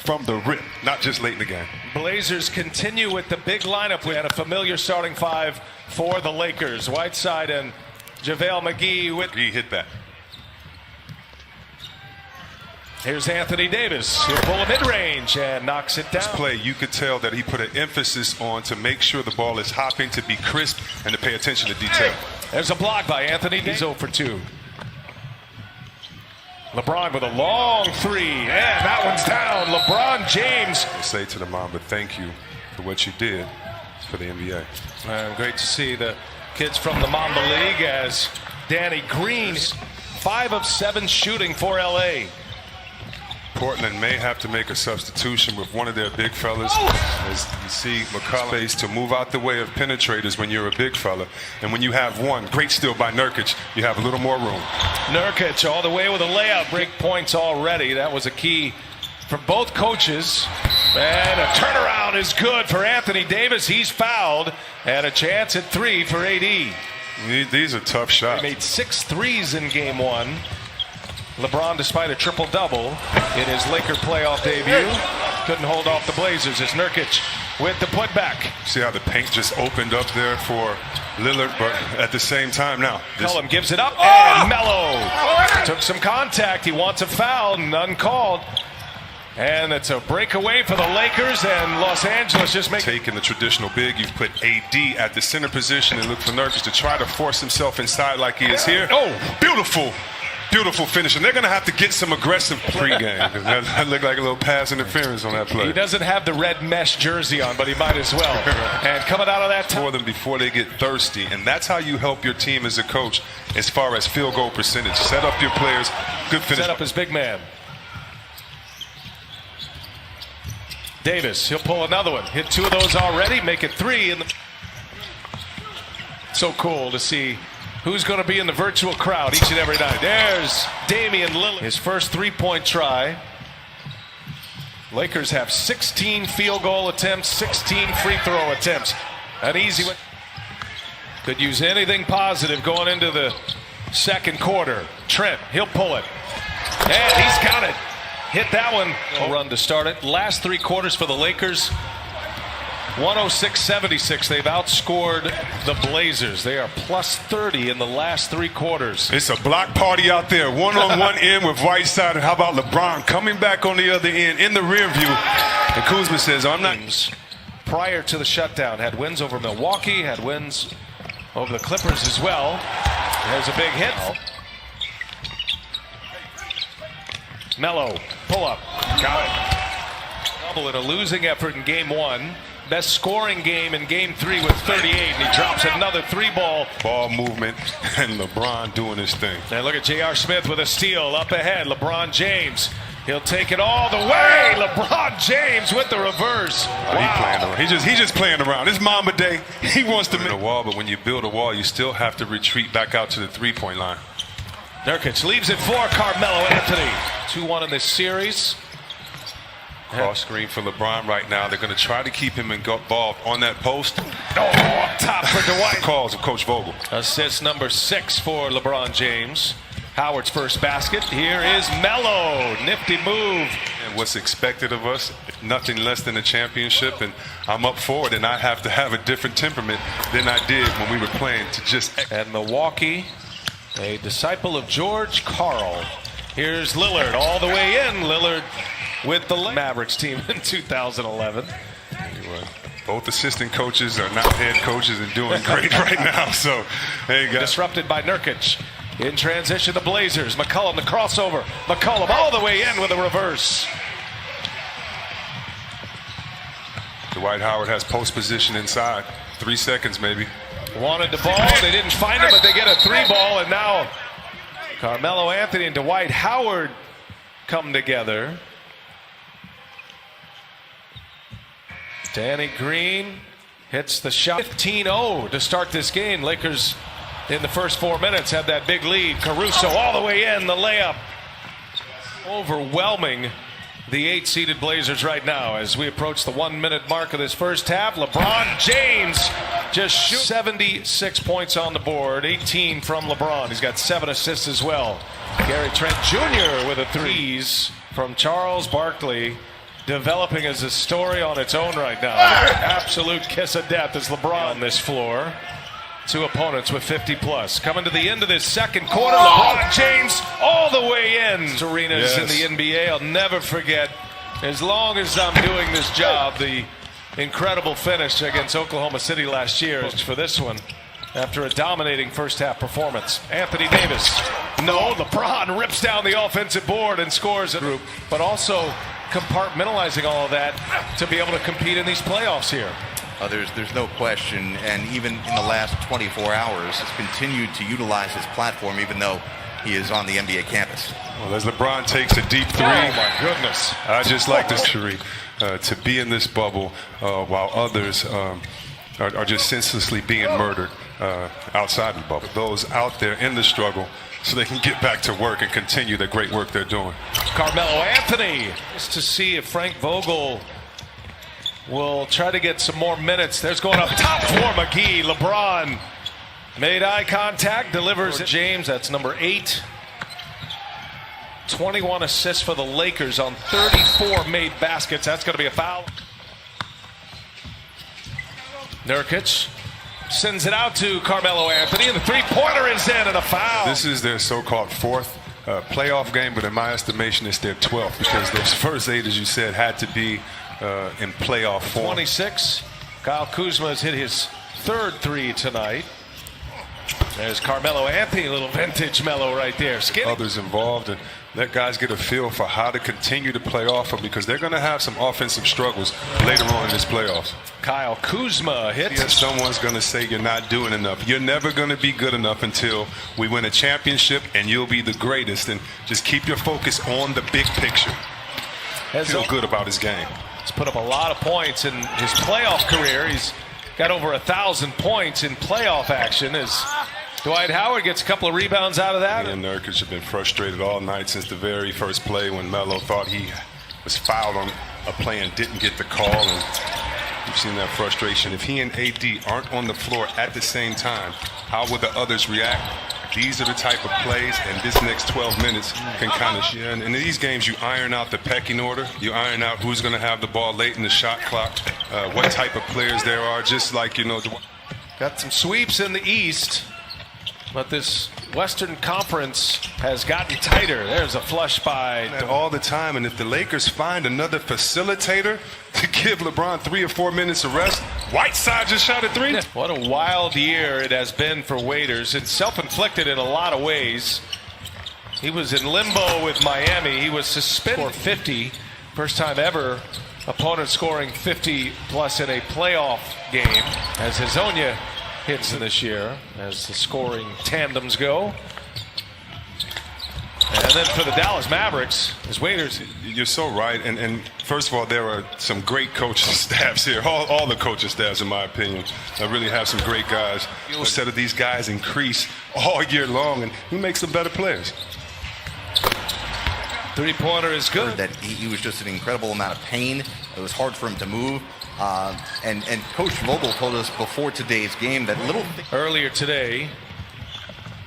from the rip, not just late in the game. Blazers continue with the big lineup. We had a familiar starting five for the Lakers. Whiteside and JaVale McGee. He hit that. Here's Anthony Davis. He'll pull a mid-range and knocks it down. This play, you could tell that he put an emphasis on to make sure the ball is hopping, to be crisp, and to pay attention to detail. There's a block by Anthony Davis. 0 for 2. LeBron with a long three, and that one's down. LeBron James. I say to the Mamba, thank you for what you did for the NBA. Great to see the kids from the Mamba League as Danny Green, 5 of 7 shooting for LA. Portland may have to make a substitution with one of their big fellas. As you see McCollum to move out the way of penetrators when you're a big fella. And when you have one, great steal by Nurkic, you have a little more room. Nurkic all the way with a layup. Break points already. That was a key for both coaches. And a turnaround is good for Anthony Davis. He's fouled. And a chance at 3 for AD. These are tough shots. He made 6 threes in game 1. LeBron, despite a triple-double in his Laker playoff debut, couldn't hold off the Blazers as Nurkic with the putback. See how the paint just opened up there for Lillard, but at the same time now. McCollum gives it up, and Melo took some contact. He wants a foul, none called. And it's a breakaway for the Lakers, and Los Angeles just taking the traditional big. You've put AD at the center position and look for Nurkic to try to force himself inside like he is here. Oh, beautiful. Beautiful finish, and they're going to have to get some aggressive pregame. That looked like a little pass interference on that play. He doesn't have the red mesh jersey on, but he might as well. And coming out of that time. For them before they get thirsty, and that's how you help your team as a coach as far as field goal percentage. Set up your players. Good finish. Set up his big man. Davis, he'll pull another one. Hit 2 of those already, make it 3. So cool to see who's going to be in the virtual crowd each and every night. There's Damian Lillard. His first 3-point try. Lakers have 16 field goal attempts, 16 free throw attempts. An easy one. Could use anything positive going into the second quarter. Trent, he'll pull it. And he's got it. Hit that one. A run to start it. Last 3 quarters for the Lakers. 106-76. They've outscored the Blazers. They are plus 30 in the last 3 quarters. It's a block party out there. One-on-one end with Whiteside. And how about LeBron coming back on the other end in the rear view? And Kuzma says, I'm not. Prior to the shutdown, had wins over Milwaukee, had wins over the Clippers as well. There's a big hit. Melo, pull up. Got it. Double in a losing effort in game 1. Best scoring game in game 3 with 38, and he drops another 3-ball. Ball movement, and LeBron doing his thing. And look at J.R. Smith with a steal up ahead. LeBron James, he'll take it all the way. LeBron James with the reverse. Wow. He's playing around. He's just playing around. It's Mamba Day. He wants to make a wall, but when you build a wall, you still have to retreat back out to the 3-point line. Nurkic leaves it for Carmelo Anthony. 2-1 in this series. Cross screen for LeBron right now. They're going to try to keep him involved on that post. Oh, up top for Dwight. Calls of Coach Vogel. Assist number 6 for LeBron James. Howard's first basket. Here is Melo. Nifty move. And what's expected of us, nothing less than a championship. And I'm up for it, and I have to have a different temperament than I did when we were playing to just. And Milwaukee, a disciple of George Karl. Here's Lillard all the way in. Lillard with the Mavericks team in 2011. Both assistant coaches are not head coaches and doing great right now. So there you go. Disrupted by Nurkic. In transition, the Blazers. McCollum, the crossover. McCollum all the way in with a reverse. Dwight Howard has post position inside. 3 seconds maybe. Wanted the ball. They didn't find it, but they get a 3-ball. And now Carmelo Anthony and Dwight Howard come together. Danny Green hits the shot. 15-0 to start this game. Lakers in the first 4 minutes had that big lead. Caruso all the way in, the layup. Overwhelming the 8-seeded Blazers right now as we approach the 1-minute mark of this first half. LeBron James just shoots 76 points on the board, 18 from LeBron. He's got 7 assists as well. Gary Trent Jr. with a 3s from Charles Barkley. developing as a story on its own right now. Absolute kiss of death is LeBron on this floor. Two opponents with 50 plus. Coming to the end of this second quarter, LeBron James all the way in. Arenas in the NBA, I'll never forget, as long as I'm doing this job, the incredible finish against Oklahoma City last year for this one. After a dominating first half performance. Anthony Davis. No, LeBron rips down the offensive board and scores a group, but also compartmentalizing all of that to be able to compete in these playoffs here. There's no question, and even in the last 24 hours, has continued to utilize his platform, even though he is on the NBA campus. Well, as LeBron takes a deep three, oh my goodness! I just like this to be in this bubble while others are just senselessly being murdered outside the bubble. Those out there in the struggle, so they can get back to work and continue the great work they're doing. Carmelo Anthony, just to see if Frank Vogel will try to get some more minutes. There's going up top for McGee. LeBron made eye contact, delivers it. James, that's number 8. 21 assists for the Lakers on 34 made baskets. That's going to be a foul. Nurkic sends it out to Carmelo Anthony, and the three-pointer is in, and a foul. This is their so-called 4th playoff game, but in my estimation, it's their 12th, because those first 8, as you said, had to be in playoff form. 26. Kyle Kuzma has hit his 3rd 3 tonight. There's Carmelo Anthony, a little vintage Melo right there. Others involved, and let guys get a feel for how to continue to play off them, because they're going to have some offensive struggles later on in this playoffs. Kyle Kuzma hits. Yes, someone's going to say you're not doing enough. You're never going to be good enough until we win a championship, and you'll be the greatest. And just keep your focus on the big picture. Feel good about his game. He's put up a lot of points in his playoff career. He's got over 1,000 points in playoff action as Dwight Howard gets a couple of rebounds out of that. And Nurkic have been frustrated all night since the very first play when Melo thought he was fouled on a play and didn't get the call. And you've seen that frustration. If he and AD aren't on the floor at the same time, how will the others react? These are the type of plays, and this next 12 minutes can kind of share. And in these games, you iron out the pecking order. You iron out who's going to have the ball late in the shot clock, what type of players there are, just like, you know. Got some sweeps in the East, but this Western Conference has gotten tighter. There's a flush by all the time, and if the Lakers find another facilitator to give LeBron 3 or 4 minutes of rest, Whiteside just shot a 3. What a wild year it has been for Waiters. It's self-inflicted in a lot of ways. He was in limbo with Miami. He was suspended for 50. First time ever opponent scoring 50 plus in a playoff game, as Hazonia hits in this year, as the scoring tandems go. And then for the Dallas Mavericks, as Waiters. You're so right. And first of all, there are some great coaching staffs here. All the coaching staffs, in my opinion, really have some great guys. Instead of these guys increase all year long, and he makes them better players. Three-pointer is good. That he was just an incredible amount of pain. It was hard for him to move. And Coach Vogel told us before today's game that earlier today,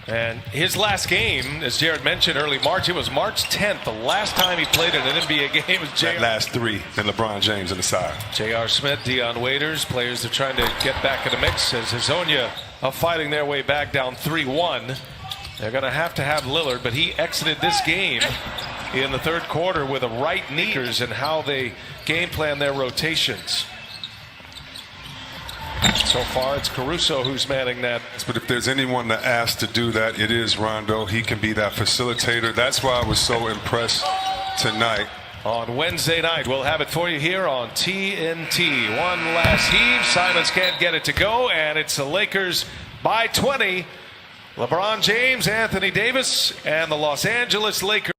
and his last game, as Jared mentioned, early March, it was March 10th. The last time he played in an NBA game was that last 3 and LeBron James on the side. J.R. Smith, Dion Waiters, players are trying to get back in the mix as Hazonia are fighting their way back down 3-1. They're going to have Lillard, but he exited this game in the 3rd quarter with a right knee, and how they game plan their rotations. So far, it's Caruso who's manning that. But if there's anyone that asked to do that, it is Rondo. He can be that facilitator. That's why I was so impressed tonight. On Wednesday night, we'll have it for you here on TNT. One last heave. Simons can't get it to go, and it's the Lakers by 20. LeBron James, Anthony Davis, and the Los Angeles Lakers.